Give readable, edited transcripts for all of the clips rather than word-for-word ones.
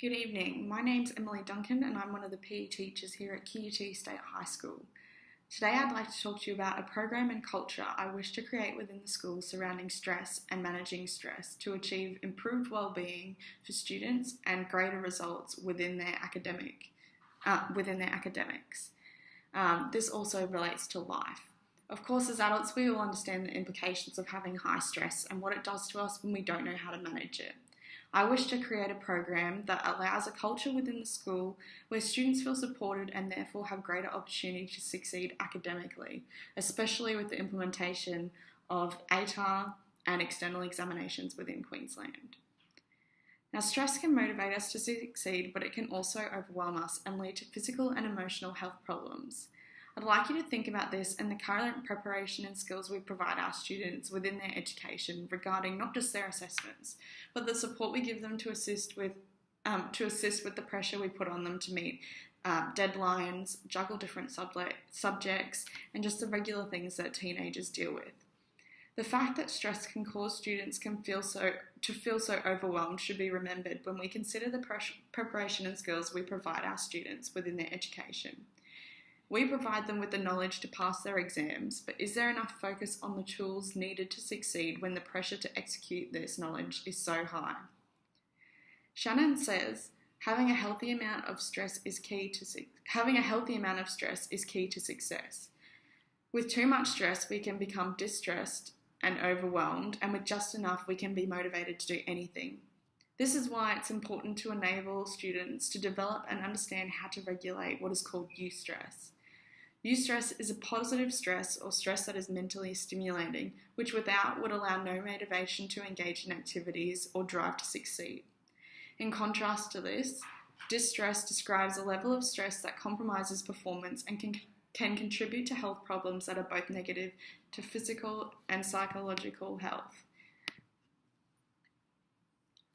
Good evening, my name's Emily Duncan and I'm one of the PE teachers here at QUT State High School. Today I'd like to talk to you about a program and culture I wish to create within the school surrounding stress and managing stress to achieve improved well-being for students and greater results within their academics. This also relates to life. Of course, as adults we all understand the implications of having high stress and what it does to us when we don't know how to manage it. I wish to create a program that allows a culture within the school where students feel supported and therefore have greater opportunity to succeed academically, especially with the implementation of ATAR and external examinations within Queensland. Now, stress can motivate us to succeed, but it can also overwhelm us and lead to physical and emotional health problems. I'd like you to think about this and the current preparation and skills we provide our students within their education regarding not just their assessments, but the support we give them to assist with the pressure we put on them to meet deadlines, juggle different subjects, and just the regular things that teenagers deal with. The fact that stress can cause students to feel so overwhelmed should be remembered when we consider the preparation and skills we provide our students within their education. We provide them with the knowledge to pass their exams, but is there enough focus on the tools needed to succeed when the pressure to execute this knowledge is so high? Shannon says, having a healthy amount of stress is key to success. With too much stress, we can become distressed and overwhelmed, and with just enough, we can be motivated to do anything. This is why it's important to enable students to develop and understand how to regulate what is called eustress. Eustress is a positive stress or stress that is mentally stimulating, which without would allow no motivation to engage in activities or drive to succeed. In contrast to this, distress describes a level of stress that compromises performance and can contribute to health problems that are both negative to physical and psychological health.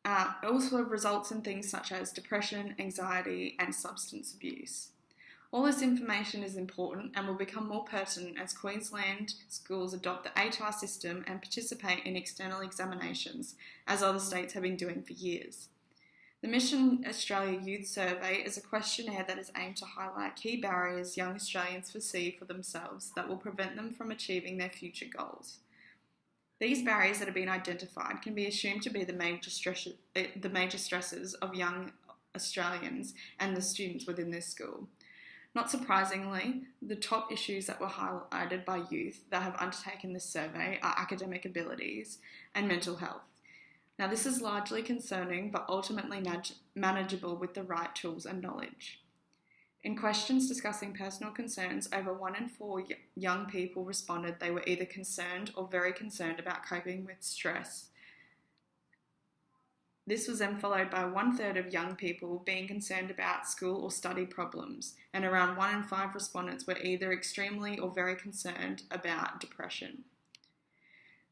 It also results in things such as depression, anxiety, and substance abuse. All this information is important and will become more pertinent as Queensland schools adopt the ATAR system and participate in external examinations, as other states have been doing for years. The Mission Australia Youth Survey is a questionnaire that is aimed to highlight key barriers young Australians foresee for themselves that will prevent them from achieving their future goals. These barriers that have been identified can be assumed to be the major stresses of young Australians and the students within this school. Not surprisingly, the top issues that were highlighted by youth that have undertaken this survey are academic abilities and mental health. Now, this is largely concerning but ultimately manageable with the right tools and knowledge. In questions discussing personal concerns, over 1 in 4 young people responded they were either concerned or very concerned about coping with stress. This was then followed by 1/3 of young people being concerned about school or study problems, and around 1 in 5 respondents were either extremely or very concerned about depression.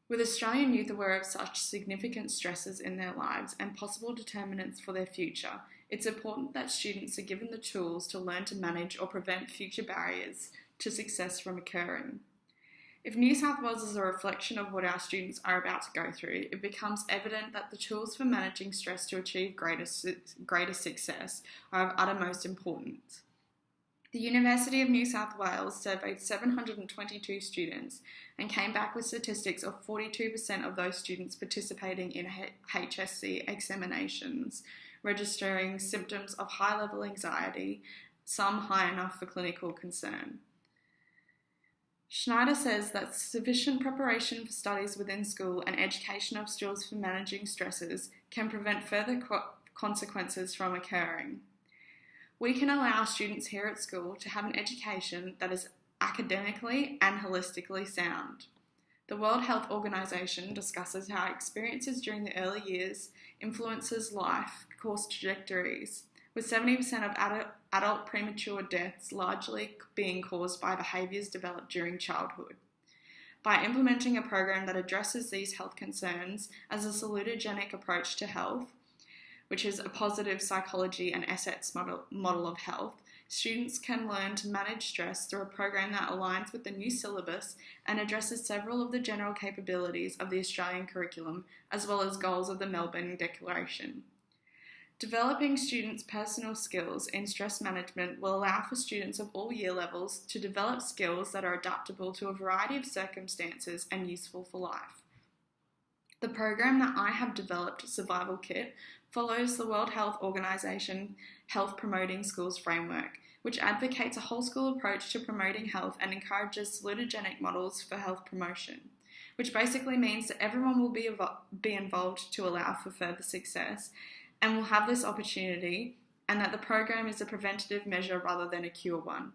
With Australian youth aware of such significant stresses in their lives and possible determinants for their future, it's important that students are given the tools to learn to manage or prevent future barriers to success from occurring. If New South Wales is a reflection of what our students are about to go through, it becomes evident that the tools for managing stress to achieve greater success are of uttermost importance. The University of New South Wales surveyed 722 students and came back with statistics of 42% of those students participating in HSC examinations, registering symptoms of high-level anxiety, some high enough for clinical concern. Schneider says that sufficient preparation for studies within school and education of skills for managing stresses can prevent further consequences from occurring. We can allow students here at school to have an education that is academically and holistically sound. The World Health Organization discusses how experiences during the early years influences life course trajectories, with 70% of adult premature deaths largely being caused by behaviours developed during childhood. By implementing a program that addresses these health concerns as a salutogenic approach to health, which is a positive psychology and assets model of health, students can learn to manage stress through a program that aligns with the new syllabus and addresses several of the general capabilities of the Australian curriculum, as well as goals of the Melbourne Declaration. Developing students' personal skills in stress management will allow for students of all year levels to develop skills that are adaptable to a variety of circumstances and useful for life. The program that I have developed, Survival Kit, follows the World Health Organization Health Promoting Schools Framework, which advocates a whole school approach to promoting health and encourages salutogenic models for health promotion, which basically means that everyone will be involved to allow for further success and will have this opportunity, and that the program is a preventative measure rather than a cure one.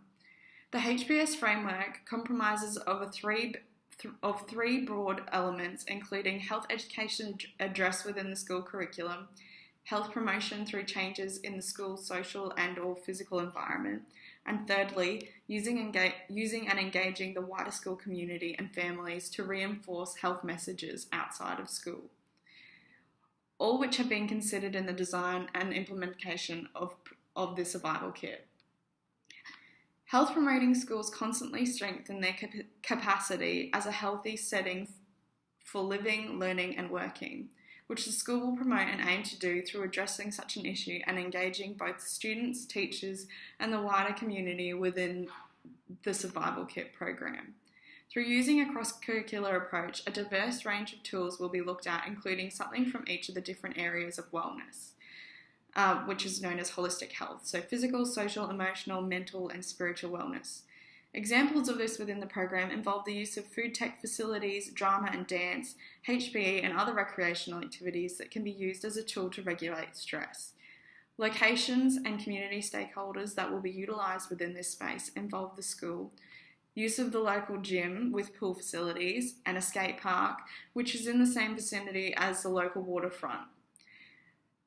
The HPS framework comprises of three broad elements, including health education addressed within the school curriculum, health promotion through changes in the school's social and/or physical environment, and thirdly, using and engaging the wider school community and families to reinforce health messages outside of school, all which have been considered in the design and implementation of the Survival Kit. Health promoting schools constantly strengthen their capacity as a healthy setting for living, learning and working, which the school will promote and aim to do through addressing such an issue and engaging both students, teachers and the wider community within the Survival Kit program. Through using a cross-curricular approach, a diverse range of tools will be looked at, including something from each of the different areas of wellness, which is known as holistic health, so physical, social, emotional, mental and spiritual wellness. Examples of this within the program involve the use of food tech facilities, drama and dance, HPE and other recreational activities that can be used as a tool to regulate stress. Locations and community stakeholders that will be utilised within this space involve the school, use of the local gym with pool facilities and a skate park, which is in the same vicinity as the local waterfront.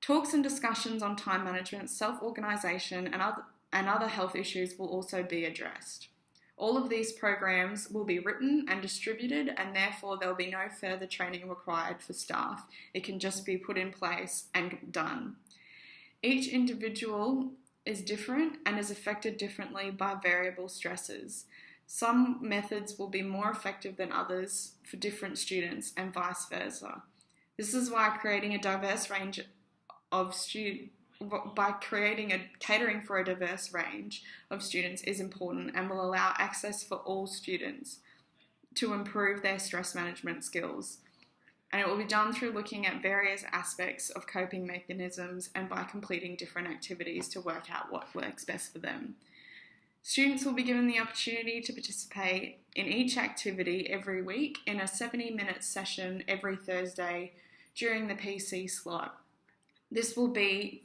Talks and discussions on time management, self-organisation and other health issues will also be addressed. All of these programs will be written and distributed, and therefore there will be no further training required for staff. It can just be put in place and done. Each individual is different and is affected differently by variable stresses. Some methods will be more effective than others for different students and vice versa. This is why catering for a diverse range of students is important and will allow access for all students to improve their stress management skills. And it will be done through looking at various aspects of coping mechanisms and by completing different activities to work out what works best for them. Students will be given the opportunity to participate in each activity every week in a 70-minute session every Thursday during the PC slot. This will be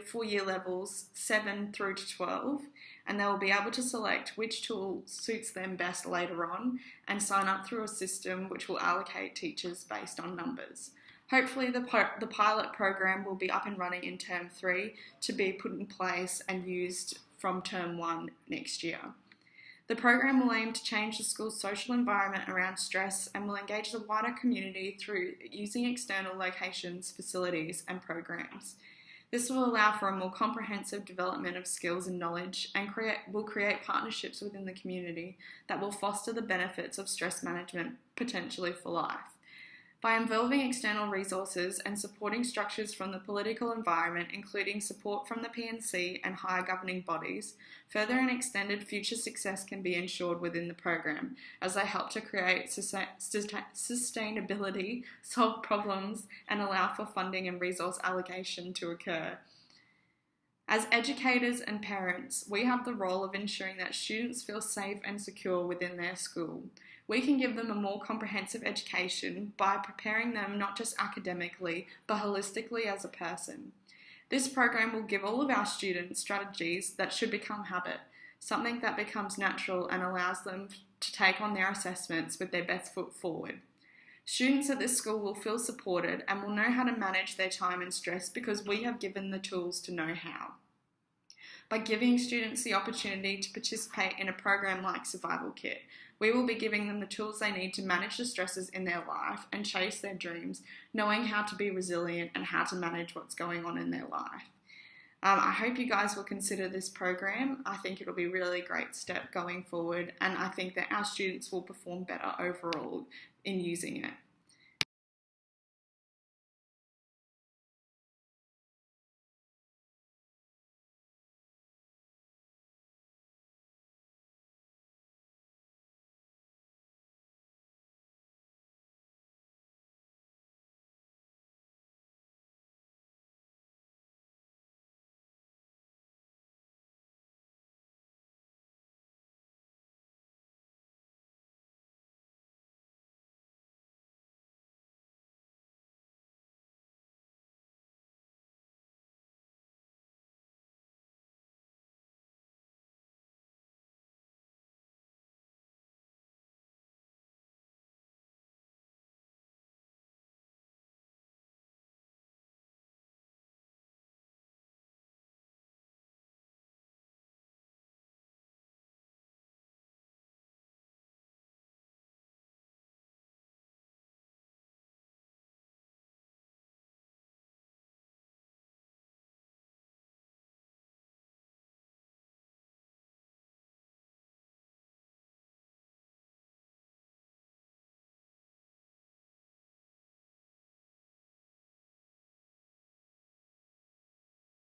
for year levels 7 through to 12, and they will be able to select which tool suits them best later on and sign up through a system which will allocate teachers based on numbers. Hopefully the pilot program will be up and running in term 3 to be put in place and used from term 1 next year. The program will aim to change the school's social environment around stress and will engage the wider community through using external locations, facilities and programs. This will allow for a more comprehensive development of skills and knowledge and will create partnerships within the community that will foster the benefits of stress management potentially for life. By involving external resources and supporting structures from the political environment, including support from the PNC and higher governing bodies, further and extended future success can be ensured within the program as they help to create sustainability, solve problems, and allow for funding and resource allocation to occur. As educators and parents, we have the role of ensuring that students feel safe and secure within their school. We can give them a more comprehensive education by preparing them not just academically, but holistically as a person. This program will give all of our students strategies that should become habit, something that becomes natural and allows them to take on their assessments with their best foot forward. Students at this school will feel supported and will know how to manage their time and stress because we have given the tools to know how. By giving students the opportunity to participate in a program like Survival Kit, we will be giving them the tools they need to manage the stresses in their life and chase their dreams, knowing how to be resilient and how to manage what's going on in their life. I hope you guys will consider this program. I think it'll be a really great step going forward, and I think that our students will perform better overall in using it.